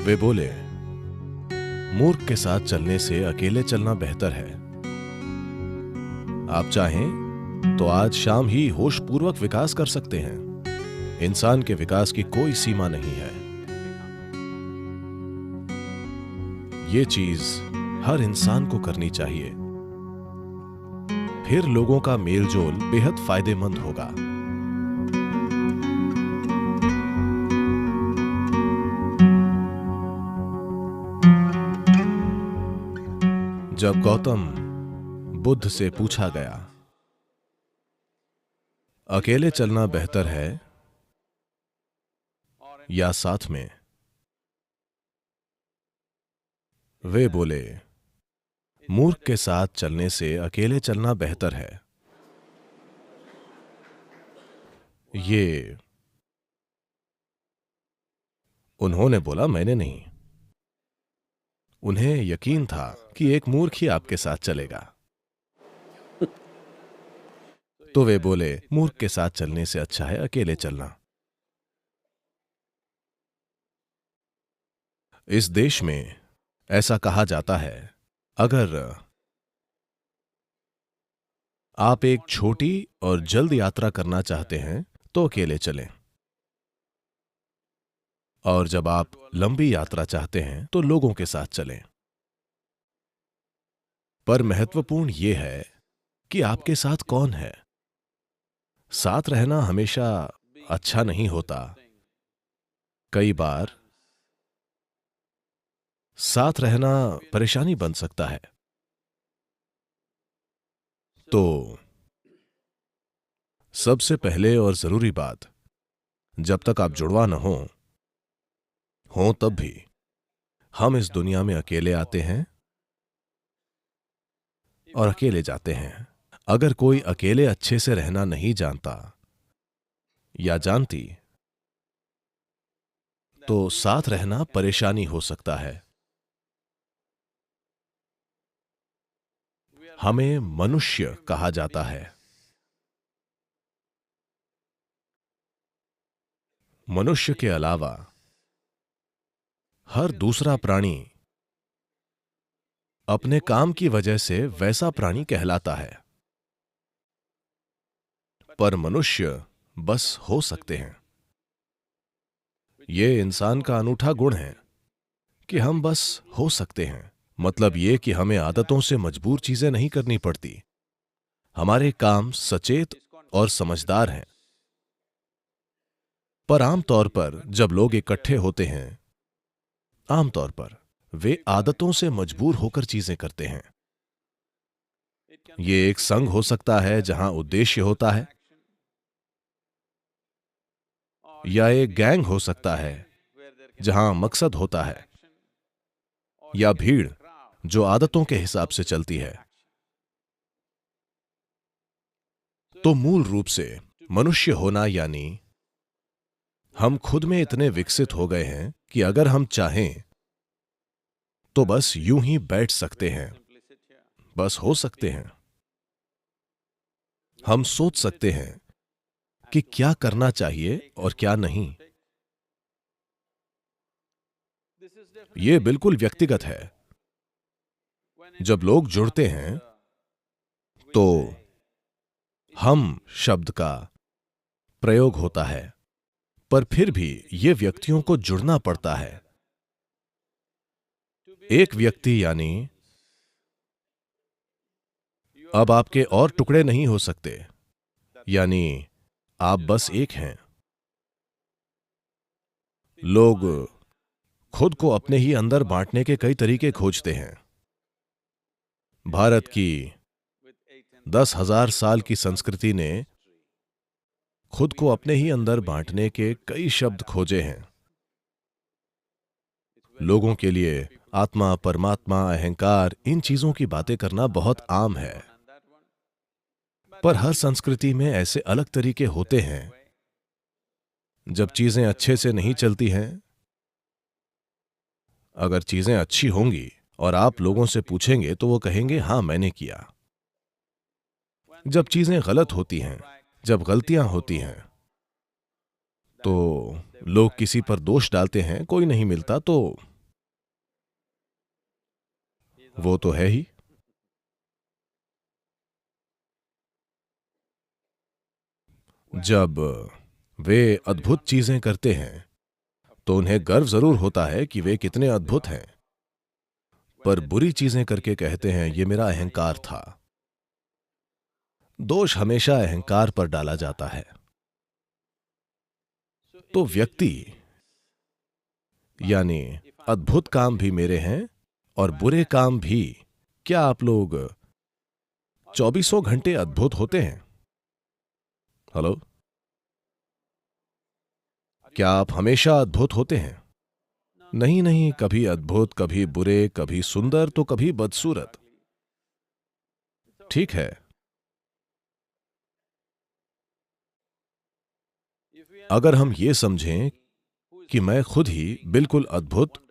वे बोले, मूर्ख के साथ चलने से अकेले चलना बेहतर है। आप चाहें तो आज शाम ही होशपूर्वक विकास कर सकते हैं। इंसान के विकास की कोई सीमा नहीं है। ये चीज हर इंसान को करनी चाहिए, फिर लोगों का मेलजोल बेहद फायदेमंद होगा। जब गौतम बुद्ध से पूछा गया, अकेले चलना बेहतर है या साथ में, वे बोले, मूर्ख के साथ चलने से अकेले चलना बेहतर है। ये उन्होंने बोला, मैंने नहीं। उन्हें यकीन था कि एक मूर्ख ही आपके साथ चलेगा। तो वे बोले, मूर्ख के साथ चलने से अच्छा है अकेले चलना। इस देश में ऐसा कहा जाता है, अगर आप एक छोटी और जल्द यात्रा करना चाहते हैं तो अकेले चलें, और जब आप लंबी यात्रा चाहते हैं तो लोगों के साथ चलें। पर महत्वपूर्ण यह है कि आपके साथ कौन है। साथ रहना हमेशा अच्छा नहीं होता। कई बार साथ रहना परेशानी बन सकता है। तो सबसे पहले और जरूरी बात, जब तक आप जुड़वा न हो तब भी हम इस दुनिया में अकेले आते हैं और अकेले जाते हैं। अगर कोई अकेले अच्छे से रहना नहीं जानता या जानती तो साथ रहना परेशानी हो सकता है। हमें मनुष्य कहा जाता है। मनुष्य के अलावा हर दूसरा प्राणी अपने काम की वजह से वैसा प्राणी कहलाता है, पर मनुष्य बस हो सकते हैं। यह इंसान का अनूठा गुण है कि हम बस हो सकते हैं। मतलब यह कि हमें आदतों से मजबूर चीजें नहीं करनी पड़ती। हमारे काम सचेत और समझदार हैं। पर आमतौर पर जब लोग इकट्ठे होते हैं, आमतौर पर वे आदतों से मजबूर होकर चीजें करते हैं। यह एक संघ हो सकता है जहां उद्देश्य होता है, या एक गैंग हो सकता है जहां मकसद होता है, या भीड़ जो आदतों के हिसाब से चलती है। तो मूल रूप से मनुष्य होना यानी हम खुद में इतने विकसित हो गए हैं कि अगर हम चाहें तो बस यूं ही बैठ सकते हैं, बस हो सकते हैं। हम सोच सकते हैं कि क्या करना चाहिए और क्या नहीं। यह बिल्कुल व्यक्तिगत है। जब लोग जुड़ते हैं तो हम शब्द का प्रयोग होता है, पर फिर भी यह व्यक्तियों को जुड़ना पड़ता है। एक व्यक्ति यानी अब आपके और टुकड़े नहीं हो सकते, यानी आप बस एक हैं। लोग खुद को अपने ही अंदर बांटने के कई तरीके खोजते हैं। भारत की 10,000 साल की संस्कृति ने खुद को अपने ही अंदर बांटने के कई शब्द खोजे हैं। लोगों के लिए आत्मा, परमात्मा, अहंकार, इन चीजों की बातें करना बहुत आम है। पर हर संस्कृति में ऐसे अलग तरीके होते हैं। जब चीजें अच्छे से नहीं चलती हैं, अगर चीजें अच्छी होंगी और आप लोगों से पूछेंगे तो वो कहेंगे, हां मैंने किया। जब चीजें गलत होती हैं, जब गलतियां होती हैं, तो लोग किसी पर दोष डालते हैं, कोई नहीं मिलता तो वो तो है ही। जब वे अद्भुत चीजें करते हैं तो उन्हें गर्व जरूर होता है कि वे कितने अद्भुत हैं, पर बुरी चीजें करके कहते हैं ये मेरा अहंकार था। दोष हमेशा अहंकार पर डाला जाता है। तो व्यक्ति यानी अद्भुत काम भी मेरे हैं और बुरे काम भी। क्या आप लोग चौबीसों घंटे अद्भुत होते हैं? हेलो, क्या आप हमेशा अद्भुत होते हैं? नहीं नहीं, कभी अद्भुत, कभी बुरे, कभी सुंदर तो कभी बदसूरत। ठीक है, अगर हम ये समझें कि मैं खुद ही बिल्कुल अद्भुत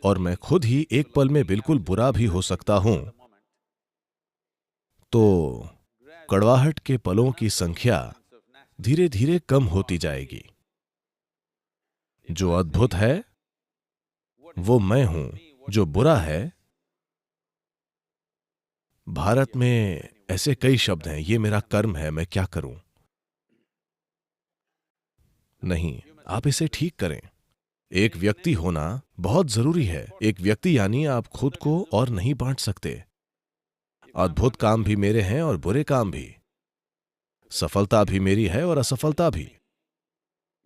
और मैं खुद ही एक पल में बिल्कुल बुरा भी हो सकता हूं, तो कड़वाहट के पलों की संख्या धीरे धीरे कम होती जाएगी। जो अद्भुत है वो मैं हूं, जो बुरा है, भारत में ऐसे कई शब्द हैं, ये मेरा कर्म है, मैं क्या करूं। नहीं, आप इसे ठीक करें। एक व्यक्ति होना बहुत जरूरी है। एक व्यक्ति यानी आप खुद को और नहीं बांट सकते। अद्भुत काम भी मेरे हैं और बुरे काम भी, सफलता भी मेरी है और असफलता भी।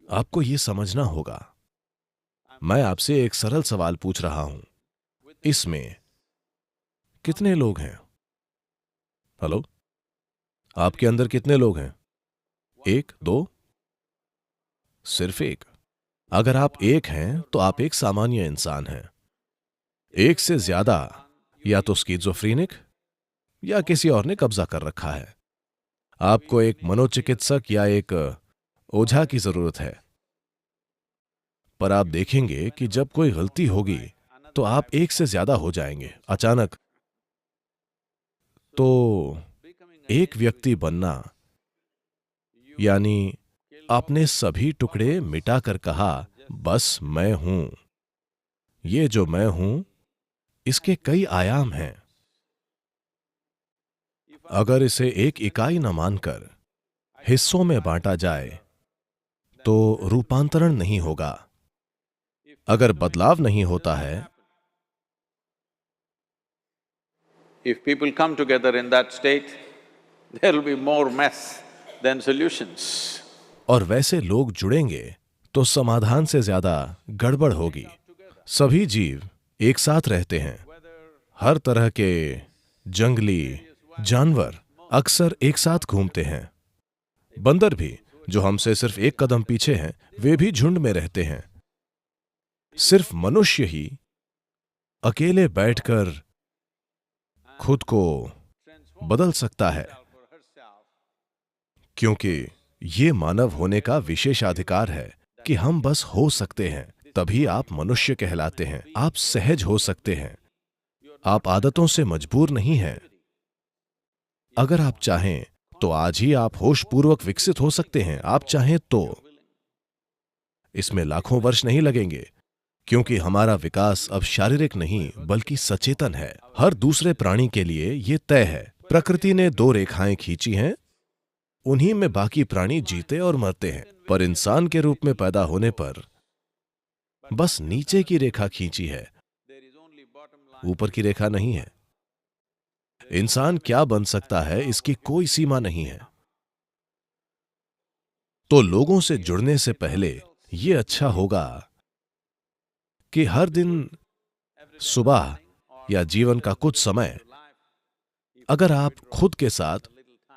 आपको यह समझना होगा। मैं आपसे एक सरल सवाल पूछ रहा हूं, इसमें कितने लोग हैं? हेलो, आपके अंदर कितने लोग हैं? एक, दो, सिर्फ एक। अगर आप एक हैं तो आप एक सामान्य इंसान हैं। एक से ज्यादा या तो स्किज़ोफ्रेनिक या किसी और ने कब्जा कर रखा है। आपको एक मनोचिकित्सक या एक ओझा की जरूरत है। पर आप देखेंगे कि जब कोई गलती होगी तो आप एक से ज्यादा हो जाएंगे अचानक। तो एक व्यक्ति बनना यानी आपने सभी टुकड़े मिटाकर कहा बस मैं हूं। ये जो मैं हूं इसके कई आयाम हैं। अगर इसे एक इकाई न मानकर हिस्सों में बांटा जाए तो रूपांतरण नहीं होगा। अगर बदलाव नहीं होता है, If people come together in that state, there will be more mess than solutions. और वैसे लोग जुड़ेंगे तो समाधान से ज्यादा गड़बड़ होगी। सभी जीव एक साथ रहते हैं। हर तरह के जंगली जानवर अक्सर एक साथ घूमते हैं। बंदर भी, जो हमसे सिर्फ एक कदम पीछे हैं, वे भी झुंड में रहते हैं। सिर्फ मनुष्य ही अकेले बैठकर खुद को बदल सकता है, क्योंकि ये मानव होने का विशेषाधिकार है कि हम बस हो सकते हैं। तभी आप मनुष्य कहलाते हैं। आप सहज हो सकते हैं। आप आदतों से मजबूर नहीं हैं। अगर आप चाहें तो आज ही आप होशपूर्वक विकसित हो सकते हैं। आप चाहें तो इसमें लाखों वर्ष नहीं लगेंगे, क्योंकि हमारा विकास अब शारीरिक नहीं बल्कि सचेतन है। हर दूसरे प्राणी के लिए यह तय है। प्रकृति ने दो रेखाएं खींची हैं, उन्हीं में बाकी प्राणी जीते और मरते हैं। पर इंसान के रूप में पैदा होने पर बस नीचे की रेखा खींची है, ऊपर की रेखा नहीं है। इंसान क्या बन सकता है इसकी कोई सीमा नहीं है। तो लोगों से जुड़ने से पहले यह अच्छा होगा कि हर दिन सुबह या जीवन का कुछ समय अगर आप खुद के साथ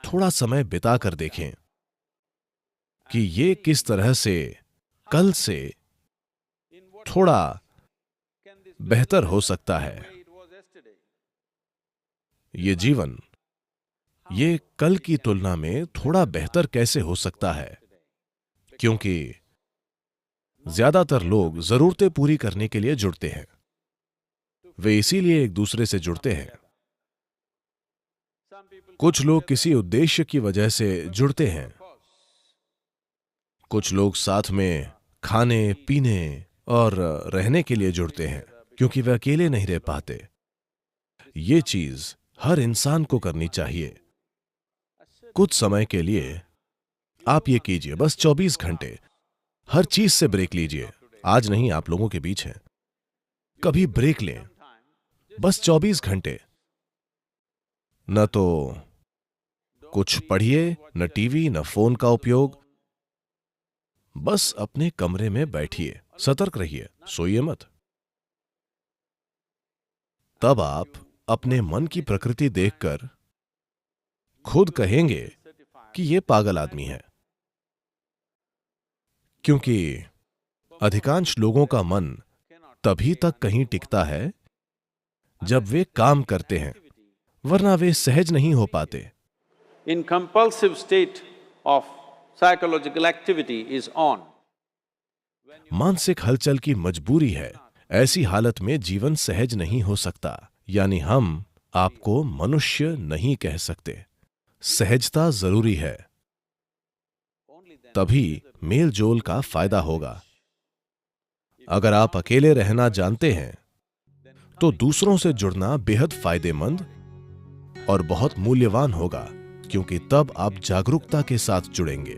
थोड़ा समय बिता कर देखें कि ये किस तरह से कल से थोड़ा बेहतर हो सकता है। ये जीवन ये कल की तुलना में थोड़ा बेहतर कैसे हो सकता है, क्योंकि ज्यादातर लोग जरूरतें पूरी करने के लिए जुड़ते हैं। वे इसीलिए एक दूसरे से जुड़ते हैं। कुछ लोग किसी उद्देश्य की वजह से जुड़ते हैं। कुछ लोग साथ में खाने पीने और रहने के लिए जुड़ते हैं, क्योंकि वे अकेले नहीं रह पाते। ये चीज हर इंसान को करनी चाहिए। कुछ समय के लिए आप ये कीजिए, बस 24 घंटे हर चीज से ब्रेक लीजिए। आज नहीं, आप लोगों के बीच हैं, कभी ब्रेक लें, बस 24 घंटे। न तो कुछ पढ़िए, न टीवी, न फोन का उपयोग, बस अपने कमरे में बैठिए, सतर्क रहिए, सोइए मत। तब आप अपने मन की प्रकृति देखकर खुद कहेंगे कि यह पागल आदमी है, क्योंकि अधिकांश लोगों का मन तभी तक कहीं टिकता है जब वे काम करते हैं, वरना वे सहज नहीं हो पाते। In compulsive state of psychological activity is on. मानसिक हलचल की मजबूरी है, ऐसी हालत में जीवन सहज नहीं हो सकता। यानी हम आपको मनुष्य नहीं कह सकते। सहजता जरूरी है, तभी मेल जोल का फायदा होगा। अगर आप अकेले रहना जानते हैं तो दूसरों से जुड़ना बेहद फायदेमंद और बहुत मूल्यवान होगा, क्योंकि तब आप जागरूकता के साथ जुड़ेंगे।